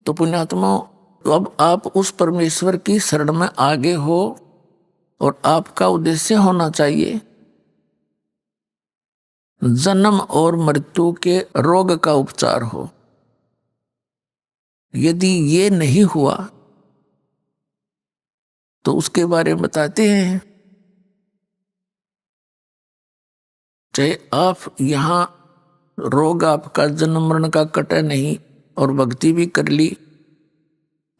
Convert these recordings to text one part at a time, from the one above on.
तो पुण्यात्मा, अब आप उस परमेश्वर की शरण में आगे हो और आपका उद्देश्य होना चाहिए जन्म और मृत्यु के रोग का उपचार हो। यदि ये नहीं हुआ तो उसके बारे में बताते हैं, चाहे आप यहां रोग आपका जन्म मरण का कटे नहीं और भक्ति भी कर ली,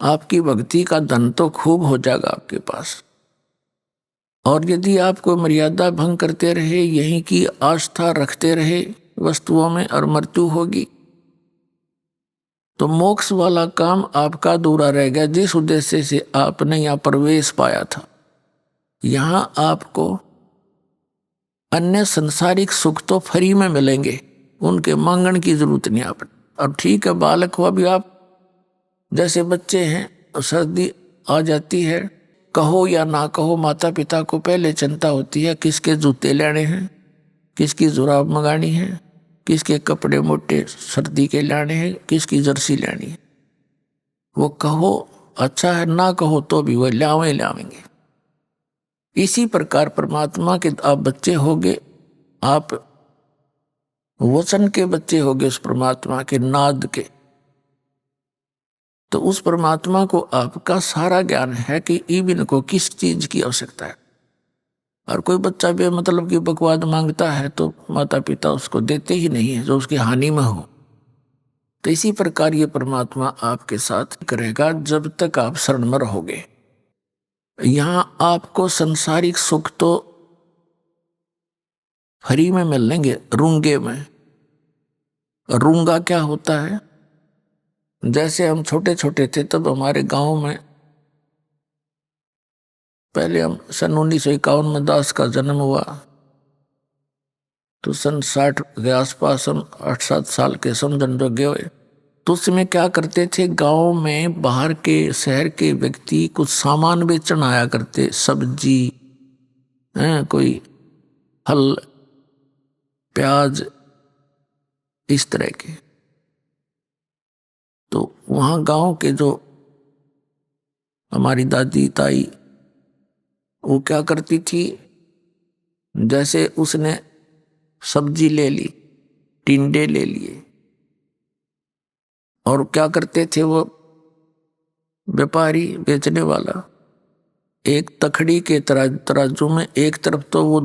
आपकी भक्ति का धन तो खूब हो जाएगा आपके पास। और यदि आप कोई मर्यादा भंग करते रहे, यहीं की आस्था रखते रहे वस्तुओं में, और मृत्यु होगी तो मोक्ष वाला काम आपका अधूरा रह गया, जिस उद्देश्य से आपने यहाँ प्रवेश पाया था। यहां आपको अन्य संसारिक सुख तो फ्री में मिलेंगे, उनके मांगने की जरूरत नहीं आप। और ठीक है, बालक हो अभी आप, जैसे बच्चे हैं, सर्दी आ जाती है, कहो या ना कहो, माता पिता को पहले चिंता होती है किसके जूते लेने हैं, किसकी जुराब मंगानी है, किसके कपड़े मोटे सर्दी के लाने हैं, किसकी जर्सी लेनी है। वो कहो अच्छा है, ना कहो तो भी वो लावेंगे। इसी प्रकार परमात्मा के आप बच्चे होगे, आप वचन के बच्चे होगे उस परमात्मा के नाद के। तो उस परमात्मा को आपका सारा ज्ञान है कि इबिन को किस चीज की आवश्यकता है। और कोई बच्चा बेमतलब की बकवाद मांगता है तो माता पिता उसको देते ही नहीं है, जो उसकी हानि में हो। तो इसी प्रकार ये परमात्मा आपके साथ करेगा जब तक आप शरण में रहोगे। यहां आपको संसारिक सुख तो फ्री में मिलेंगे, रूंगे में। रूंगा क्या होता है? जैसे हम छोटे छोटे थे तब हमारे गांव में, पहले हम सन 1951 में दास का जन्म हुआ, तो सन 60 के आसपास हम 8-7 साल के समझन जोगे हुए। तो उसमें क्या करते थे, गांव में बाहर के शहर के व्यक्ति कुछ सामान बेचन आया करते, सब्जी, कोई फल, प्याज, इस तरह के। तो वहां गांव के जो हमारी दादी ताई, वो क्या करती थी, जैसे उसने सब्जी ले ली, टिंडे ले लिए, और क्या करते थे वो व्यापारी बेचने वाला, एक तखड़ी के तराजू में एक तरफ तो वो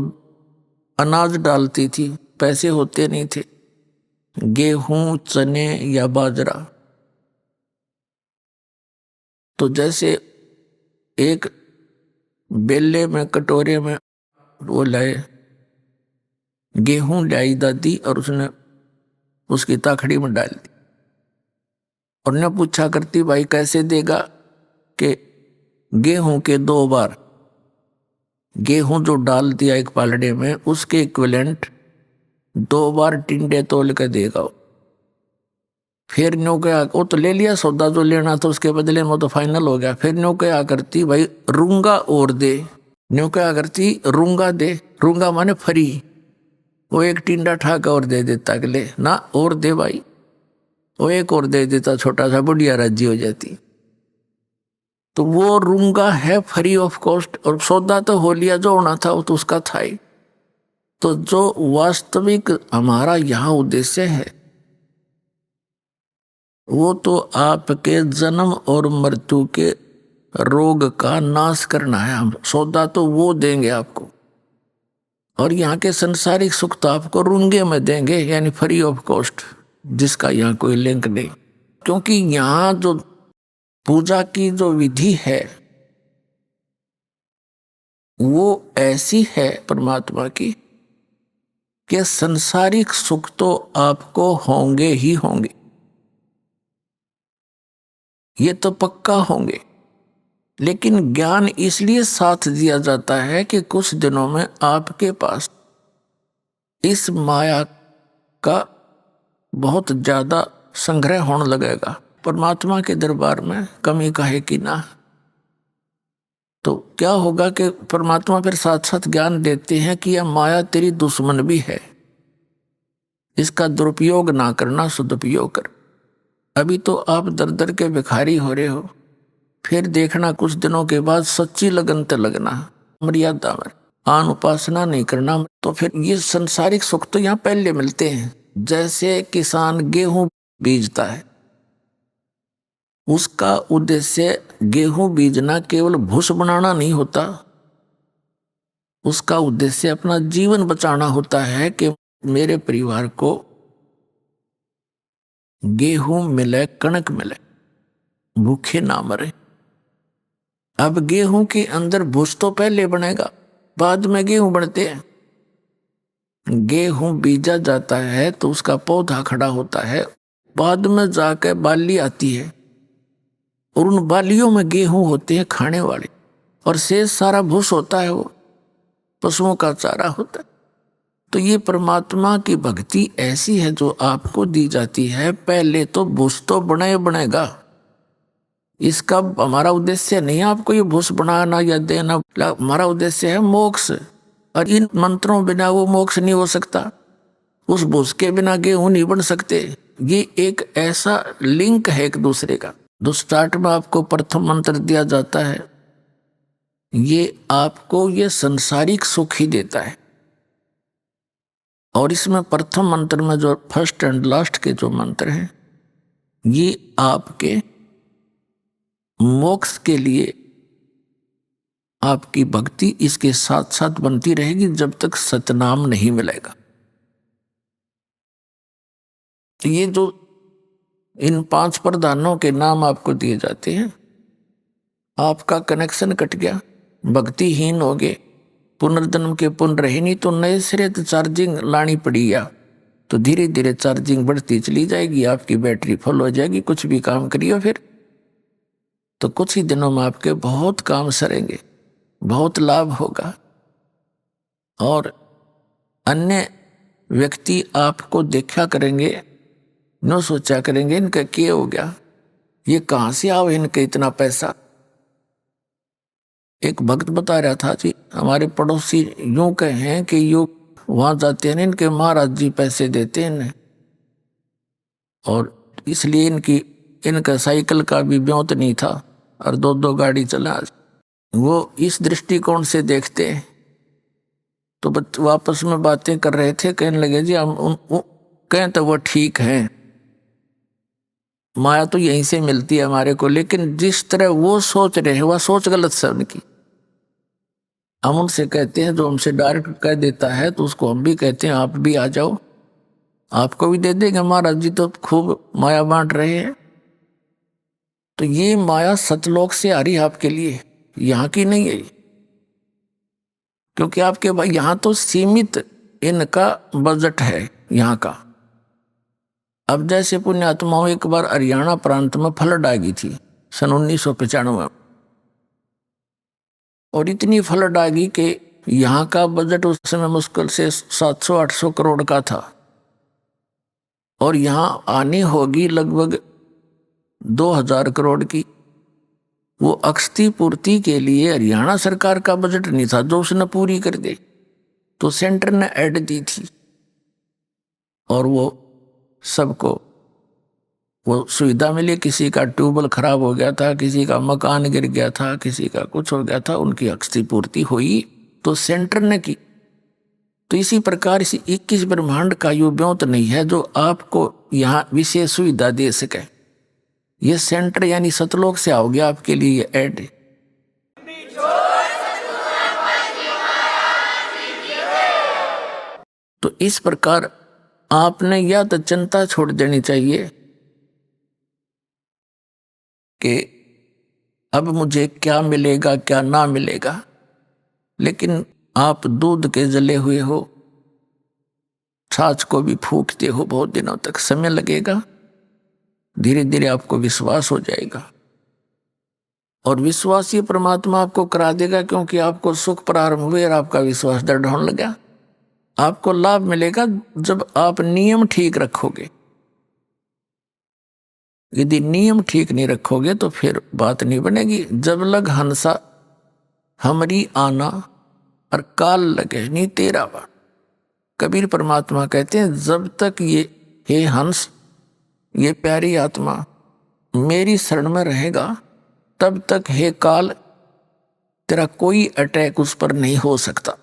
अनाज डालती थी, पैसे होते नहीं थे, गेहूं, चने या बाजरा। तो जैसे एक बेले में, कटोरे में वो लाए, गेहूं लाई दादी, और उसने उसकी ताखड़ी में डाल दी, और ने पूछा करती भाई कैसे देगा, कि गेहूं के 2 बार, गेहूं जो डाल दिया एक पालड़े में, उसके इक्विवेलेंट 2 बार टिंडे तोल के देगा। फिर न्यू क्या, वो तो ले लिया सौदा जो लेना था, उसके बदले में तो फाइनल हो गया। फिर न्यू क्या करती, भाई रूंगा और दे, न्यू क्या करती, रूंगा दे, रूंगा माने फ्री। वो एक टिंडा ठाका और दे देता, अगले ना और दे भाई, वो एक और दे देता, छोटा सा, बुढ़िया राजी हो जाती। तो वो रूंगा है फ्री ऑफ कॉस्ट, और सौदा तो हो लिया, जो होना था वो तो उसका था ही। तो जो वास्तविक हमारा यहाँ उद्देश्य है, वो तो आपके जन्म और मृत्यु के रोग का नाश करना है। हम सौदा तो वो देंगे आपको, और यहाँ के संसारिक सुख तो आपको रूंगे में देंगे, यानी फ्री ऑफ कॉस्ट, जिसका यहाँ कोई लिंक नहीं। क्योंकि यहाँ जो पूजा की जो विधि है वो ऐसी है परमात्मा की कि संसारिक सुख तो आपको होंगे ही होंगे, ये तो पक्का होंगे। लेकिन ज्ञान इसलिए साथ दिया जाता है कि कुछ दिनों में आपके पास इस माया का बहुत ज्यादा संग्रह होने लगेगा। परमात्मा के दरबार में कमी काहे की ना। तो क्या होगा कि परमात्मा फिर साथ साथ ज्ञान देते हैं कि यह माया तेरी दुश्मन भी है, इसका दुरुपयोग ना करना, सदुपयोग कर। अभी तो आप दर दर के भिखारी हो रहे हो, फिर देखना कुछ दिनों के बाद सच्ची लगन ते लगना, मर्यादा में आन उपासना नहीं करना। तो फिर ये संसारिक सुख तो यहाँ पहले मिलते हैं। जैसे किसान गेहूं बीजता है, उसका उद्देश्य गेहूं बीजना केवल भूस बनाना नहीं होता, उसका उद्देश्य अपना जीवन बचाना होता है कि मेरे परिवार को गेहूं मिले, कणक मिले, भूखे ना मरे। अब गेहूं के अंदर भूस तो पहले बनेगा, बाद में गेहूं बनते हैं। गेहूं बीजा जाता है तो उसका पौधा खड़ा होता है, बाद में जाकर बाली आती है और उन बालियों में गेहूं होते हैं खाने वाले, और शेष सारा भूस होता है, वो पशुओं का चारा होता है। तो ये परमात्मा की भक्ति ऐसी है जो आपको दी जाती है। पहले तो भूस तो बनेगा, इसका हमारा उद्देश्य नहीं है आपको ये भूस बनाना या देना, हमारा उद्देश्य है मोक्ष। और इन मंत्रों बिना वो मोक्ष नहीं हो सकता, उस भूस के बिना गेहूं नहीं बन सकते। ये एक ऐसा लिंक है एक दूसरे का। जो स्टार्ट में आपको प्रथम मंत्र दिया जाता है, ये आपको ये संसारिक सुख ही देता है। और इसमें प्रथम मंत्र में जो फर्स्ट एंड लास्ट के जो मंत्र हैं, ये आपके मोक्ष के लिए आपकी भक्ति इसके साथ साथ बनती रहेगी जब तक सतनाम नहीं मिलेगा। तो ये जो इन 5 प्रधानों के नाम आपको दिए जाते हैं, आपका कनेक्शन कट गया, भक्तिहीन हो गए, पुनर्जन्म के पुण्य रहे नहीं, तो नए सिरे चार्जिंग लानी पड़ी या तो धीरे धीरे चार्जिंग बढ़ती चली जाएगी, आपकी बैटरी फुल हो जाएगी। कुछ भी काम करिए फिर तो कुछ ही दिनों में आपके बहुत काम सरेंगे, बहुत लाभ होगा। और अन्य व्यक्ति आपको देखा करेंगे, न सोचा करेंगे इनका क्या हो गया, ये कहाँ से आओ इनके इतना पैसा। एक भक्त बता रहा था जी, हमारे पड़ोसी यूं कहें कि यूं वहां जाते हैं, इनके महाराज जी पैसे देते हैं इन्हें, और इसलिए इनका साइकिल का भी ब्योंत नहीं था और 2-2 गाड़ी चला। वो इस दृष्टिकोण से देखते हैं। तो वापस में बातें कर रहे थे, कहने लगे जी हम कहें तो वो ठीक है, माया तो यहीं से मिलती है हमारे को, लेकिन जिस तरह वो सोच रहे हैं वह सोच गलत है उनकी। हम उनसे कहते हैं, जो हमसे डायरेक्ट कह देता है तो उसको हम भी कहते हैं आप भी आ जाओ, आपको भी दे देंगे, महाराज जी तो खूब माया बांट रहे हैं। तो ये माया सतलोक से आ रही है आपके लिए, यहाँ की नहीं है, क्योंकि आपके भाई यहाँ तो सीमित इनका बजट है यहाँ का। अब जैसे पुण्यात्माओं एक बार हरियाणा प्रांत में फ्लड आ गई थी सन 1995, और इतनी फ्लड आ गई कि यहाँ का बजट उस समय मुश्किल से 700-800 करोड़ का था, और यहाँ आनी होगी लगभग 2000 करोड़ की। वो क्षतिपूर्ति के लिए हरियाणा सरकार का बजट नहीं था जो उसने पूरी कर दे, तो सेंटर ने ऐड दी थी, और वो सबको वो सुविधा मिली। किसी का ट्यूबवेल खराब हो गया था, किसी का मकान गिर गया था, किसी का कुछ हो गया था, उनकी क्षतिपूर्ति हुई तो सेंटर ने की। तो इसी प्रकार इसी 21 ब्रह्मांड का यो ब्योंत नहीं है जो आपको यहाँ विशेष सुविधा दे सके। ये सेंटर यानी सतलोक से आओगे आपके लिए ये ऐड। तो इस प्रकार आपने या तो चिंता छोड़ देनी चाहिए कि अब मुझे क्या मिलेगा क्या ना मिलेगा, लेकिन आप दूध के जले हुए हो, छाछ को भी फूकते हो बहुत दिनों तक, समय लगेगा, धीरे धीरे आपको विश्वास हो जाएगा, और विश्वास ही परमात्मा आपको करा देगा, क्योंकि आपको सुख प्रारंभ हुए और आपका विश्वास दृढ़ होने लगा। आपको लाभ मिलेगा जब आप नियम ठीक रखोगे। यदि नियम ठीक नहीं रखोगे तो फिर बात नहीं बनेगी। जब लग हंसा हमरी आना और काल लगे नहीं तेरा बाण। कबीर परमात्मा कहते हैं जब तक ये हे हंस ये प्यारी आत्मा मेरी शरण में रहेगा तब तक हे काल तेरा कोई अटैक उस पर नहीं हो सकता।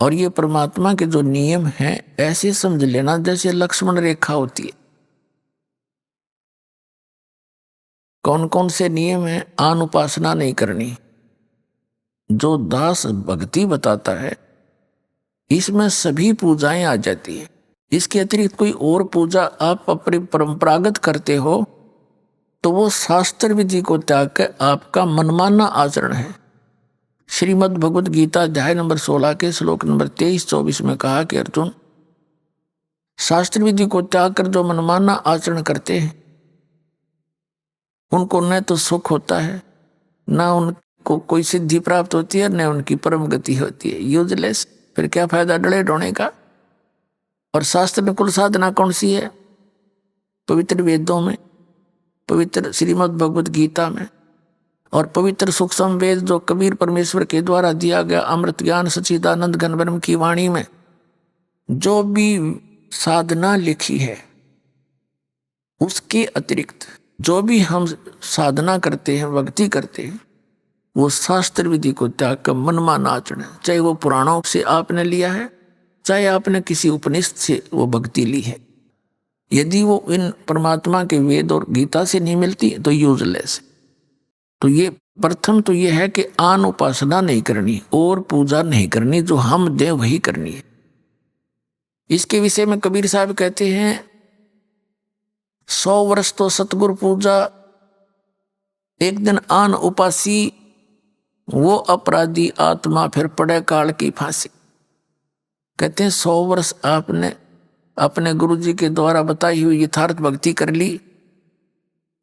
और ये परमात्मा के जो नियम हैं ऐसे समझ लेना जैसे लक्ष्मण रेखा होती है। कौन कौन से नियम हैं? आन उपासना नहीं करनी, जो दास भक्ति बताता है इसमें सभी पूजाएं आ जाती है। इसके अतिरिक्त कोई और पूजा आप अपनी परंपरागत करते हो तो वो शास्त्र विधि को त्याग कर आपका मनमाना आचरण है। श्रीमद् भगवद गीता अध्याय नंबर 16 के श्लोक नंबर 23-24 में कहा कि अर्जुन, शास्त्र विधि को त्याग कर जो मनमाना आचरण करते हैं उनको न तो सुख होता है, न उनको कोई सिद्धि प्राप्त होती है, न उनकी परम गति होती है। यूजलेस, फिर क्या फायदा डले ढोने का। और शास्त्र में कुल साधना कौन सी है? पवित्र वेदों में, पवित्र श्रीमद् भगवद गीता में और पवित्र सूक्ष्म वेद जो कबीर परमेश्वर के द्वारा दिया गया अमृत ज्ञान सच्चिदानंद घन ब्रह्म की वाणी में जो भी साधना लिखी है उसके अतिरिक्त जो भी हम साधना करते हैं, भक्ति करते हैं, वो शास्त्र विधि को त्याग कर मनमाना आचरण है। चाहे वो पुराणों से आपने लिया है, चाहे आपने किसी उपनिषद से वो भक्ति ली है, यदि वो इन परमात्मा के वेद और गीता से नहीं मिलती तो यूजलेस। तो ये प्रथम तो ये है कि आन उपासना नहीं करनी और पूजा नहीं करनी, जो हम दें वही करनी है। इसके विषय में कबीर साहब कहते हैं 100 वर्ष तो सतगुरु पूजा, एक दिन आन उपासी, वो अपराधी आत्मा फिर पड़े काल की फांसी। कहते हैं 100 वर्ष आपने अपने गुरु जी के द्वारा बताई हुई यथार्थ भक्ति कर ली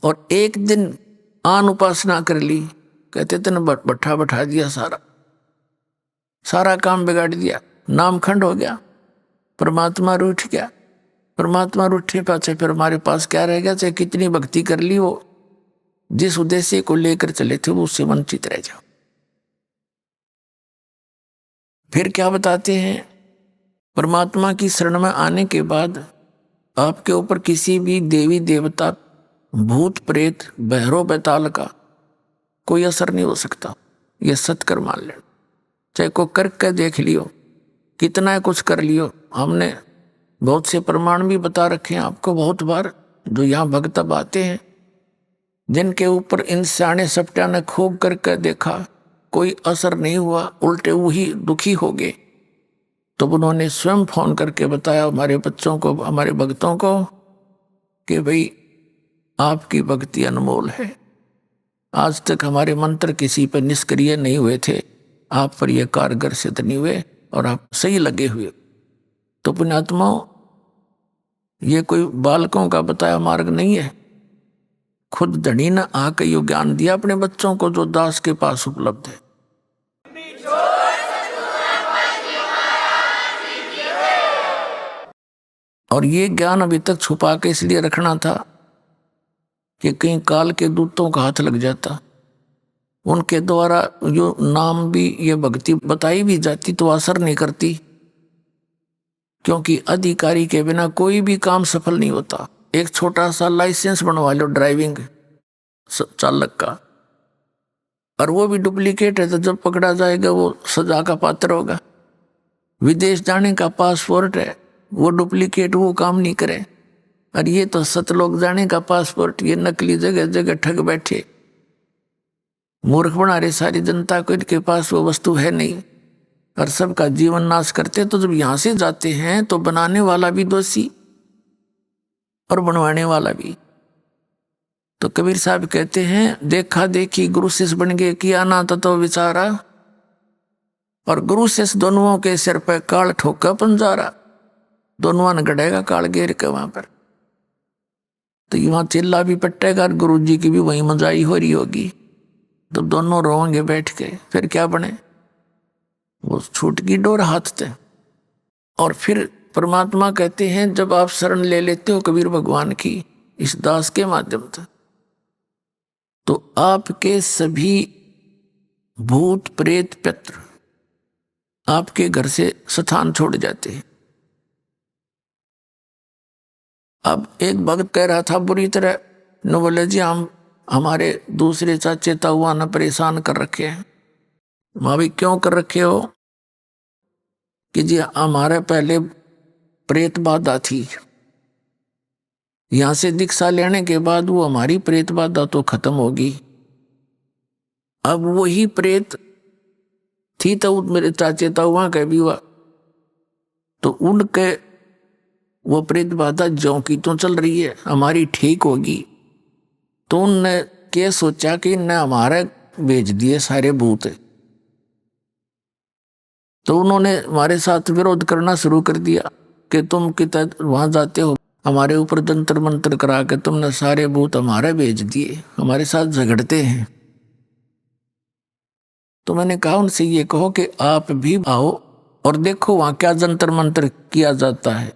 और एक दिन आन उपासना कर ली, कहते तेने बैठा बैठा दिया, सारा काम बिगाड़ दिया, नाम खंड हो गया, परमात्मा रूठ गया। परमात्मा रूठे पाछे फिर हमारे पास क्या रह गया? चाहे कितनी भक्ति कर ली हो, जिस उद्देश्य को लेकर चले थे वो उससे वंचित रह जाओ। फिर क्या बताते हैं? परमात्मा की शरण में आने के बाद आपके ऊपर किसी भी देवी देवता, भूत प्रेत, बहरो बैताल का कोई असर नहीं हो सकता। ये सत्कर मान लेना। चाहे को करके देख लियो, कितना कुछ कर लियो, हमने बहुत से प्रमाण भी बता रखे हैं आपको बहुत बार, जो यहाँ भक्त आते हैं जिनके ऊपर इन सियाने सपटिया ने खूब करके देखा, कोई असर नहीं हुआ, उल्टे वही दुखी हो गए, तो उन्होंने स्वयं फोन करके बताया हमारे बच्चों को, हमारे भक्तों को कि भाई आपकी भक्ति अनमोल है, आज तक हमारे मंत्र किसी पर निष्क्रिय नहीं हुए थे, आप पर यह कारगर सिद्ध नहीं हुए और आप सही लगे हुए। तो पुण्यात्माओं, ये कोई बालकों का बताया मार्ग नहीं है। खुद धनी ने आके यो ज्ञान दिया अपने बच्चों को जो दास के पास उपलब्ध है। और ये ज्ञान अभी तक छुपा के इसलिए रखना था कि कहीं काल के दूतों का हाथ लग जाता, उनके द्वारा जो नाम भी ये भक्ति बताई भी जाती तो असर नहीं करती, क्योंकि अधिकारी के बिना कोई भी काम सफल नहीं होता। एक छोटा सा लाइसेंस बनवा लो ड्राइविंग चालक का, और वो भी डुप्लीकेट है तो जब पकड़ा जाएगा वो सजा का पात्र होगा। विदेश जाने का पासपोर्ट है, वो डुप्लीकेट, वो काम नहीं करे। और ये तो सतलोक जाने का पासपोर्ट, ये नकली जगह जगह ठग बैठे, मूर्ख बना रहे सारी जनता को, इनके पास वो वस्तु है नहीं और सबका जीवन नाश करते। तो जब यहाँ से जाते हैं तो बनाने वाला भी दोषी और बनवाने वाला भी। तो कबीर साहब कहते हैं देखा देखी गुरु शिष्य बन गए, किया ना तो विचारा, और गुरु शिष्य दोनों के सिर पर काल ठोका पंजारा, दोनों ने गड़ेगा काल घेर के वहां पर। तो वहां चिल्ला भी पट्टेगा, गुरु जी की भी वही मजाई हो रही होगी, तो दोनों रोएंगे बैठ के, फिर क्या बने? वो छूट की डोर हाथ थे। और फिर परमात्मा कहते हैं जब आप शरण ले लेते हो कबीर भगवान की इस दास के माध्यम से, तो आपके सभी भूत प्रेत पितृ आपके घर से स्थान छोड़ जाते हैं। अब एक भक्त कह रहा था बुरी तरह, न बोले जी हम हमारे दूसरे चाचे ताऊआ ने परेशान कर रखे हैं। माँ भी क्यों कर रखे हो? कि जी हमारे पहले प्रेत बाधा थी, यहां से दीक्षा लेने के बाद वो हमारी प्रेत बाधा तो खत्म होगी। अब वही प्रेत थी तो मेरे चाचे ताऊआ के भी हुआ, तो उनके वो प्रेत बाधा ज्यों की तो चल रही है, हमारी ठीक होगी। तो उनने क्या सोचा कि इनने हमारे भेज दिए सारे भूत, तो उन्होंने हमारे साथ विरोध करना शुरू कर दिया कि तुम कितना वहां जाते हो, हमारे ऊपर जंतर मंत्र करा के तुमने सारे भूत हमारे भेज दिए, हमारे साथ झगड़ते हैं। तो मैंने कहा उनसे ये कहो कि आप भी आओ और देखो वहां क्या जंतर मंत्र किया जाता है।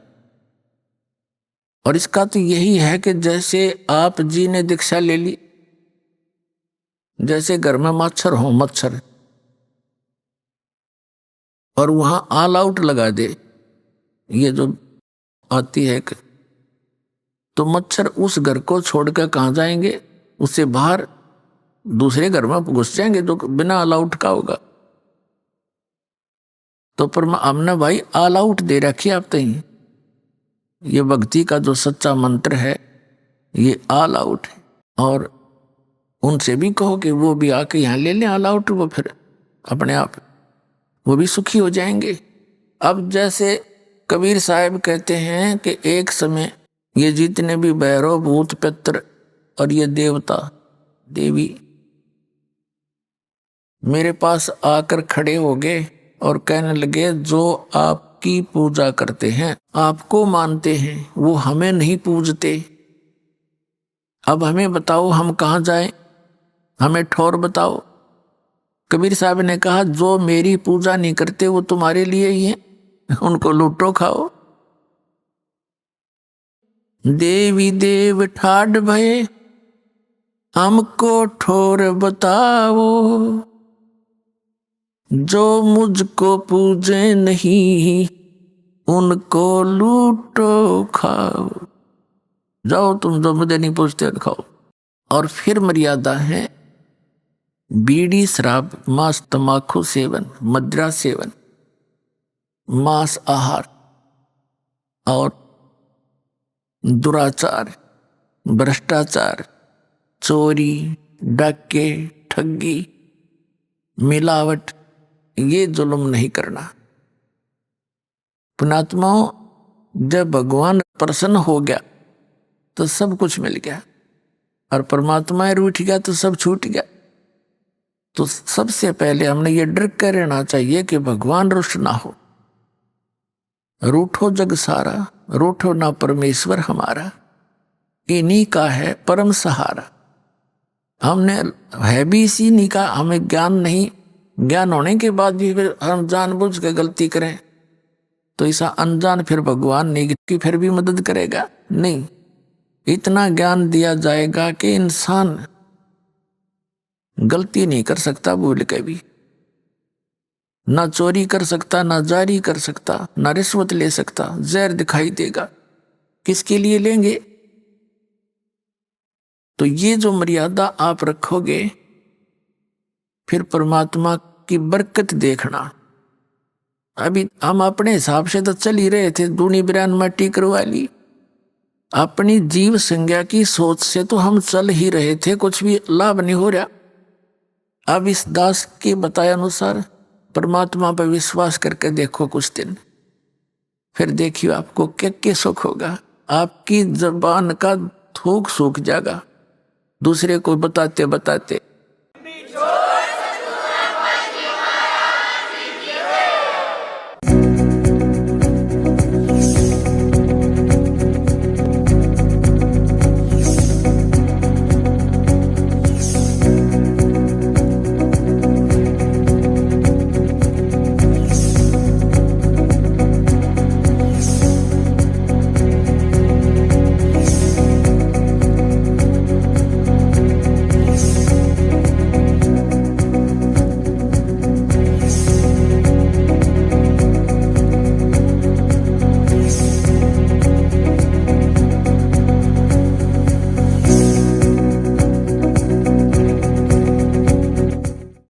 और इसका तो यही है कि जैसे आप जी ने दीक्षा ले ली, जैसे घर में मच्छर हो मच्छर, और वहां ऑल आउट लगा दे, ये जो आती है तो मच्छर उस घर को छोड़कर कहाँ जाएंगे, उससे बाहर दूसरे घर में घुस जाएंगे जो बिना ऑल आउट का होगा। तो पर हमने भाई ऑल आउट दे रखी आप तई, ये भक्ति का जो सच्चा मंत्र है ये ऑल आउट है। और उनसे भी कहो कि वो भी आके यहाँ ले लें ऑल आउट, वो फिर अपने आप वो भी सुखी हो जाएंगे। अब जैसे कबीर साहब कहते हैं कि एक समय ये जितने भी भैरव भूत पित्र और ये देवता देवी मेरे पास आकर खड़े हो गए और कहने लगे जो आपकी पूजा करते हैं, आपको मानते हैं, वो हमें नहीं पूजते। अब हमें बताओ हम कहाँ जाएं, हमें ठौर बताओ। कबीर साहब ने कहा जो मेरी पूजा नहीं करते वो तुम्हारे लिए ही है, उनको लूटो खाओ। देवी देव ठाड भये हमको ठोर बताओ, जो मुझको पूजे नहीं उनको लूटो खाओ। जाओ तुम जो मुझे नहीं पूछते खाओ। और फिर मर्यादा है बीड़ी शराब मांस तंबाकू सेवन मदिरा सेवन मांस आहार और दुराचार भ्रष्टाचार चोरी डाके ठगी मिलावट, ये जुल्म नहीं करना। पुणात्माओं जब भगवान प्रसन्न हो गया तो सब कुछ मिल गया, और परमात्मा रूठ गया तो सब छूट गया। तो सबसे पहले हमने ये डर कर रहना चाहिए कि भगवान रुष्ट ना हो। रूठो जग सारा रूठो ना परमेश्वर हमारा, इन्हीं का है परम सहारा। हमने है भी इसी नहीं का, हमें ज्ञान नहीं, ज्ञान होने के बाद भी फिर हम जानबूझ के गलती करें तो ऐसा अनजान फिर भगवान नहीं कि फिर भी मदद करेगा नहीं। इतना ज्ञान दिया जाएगा कि इंसान गलती नहीं कर सकता भूल के भी, ना चोरी कर सकता ना जारी कर सकता ना रिश्वत ले सकता। जहर दिखाई देगा, किसके लिए लेंगे? तो ये जो मर्यादा आप रखोगे फिर परमात्मा की बरकत देखना। अभी हम अपने हिसाब से तो चल ही रहे थे, दूनी बिरान मट्टी करवा ली, अपनी जीव संज्ञा की सोच से तो हम चल ही रहे थे, कुछ भी लाभ नहीं हो रहा। अब इस दास के बताए अनुसार परमात्मा पर विश्वास करके देखो कुछ दिन, फिर देखियो आपको क्या क्या सुख होगा। आपकी जबान का थूक सूख जाएगा दूसरे को बताते बताते।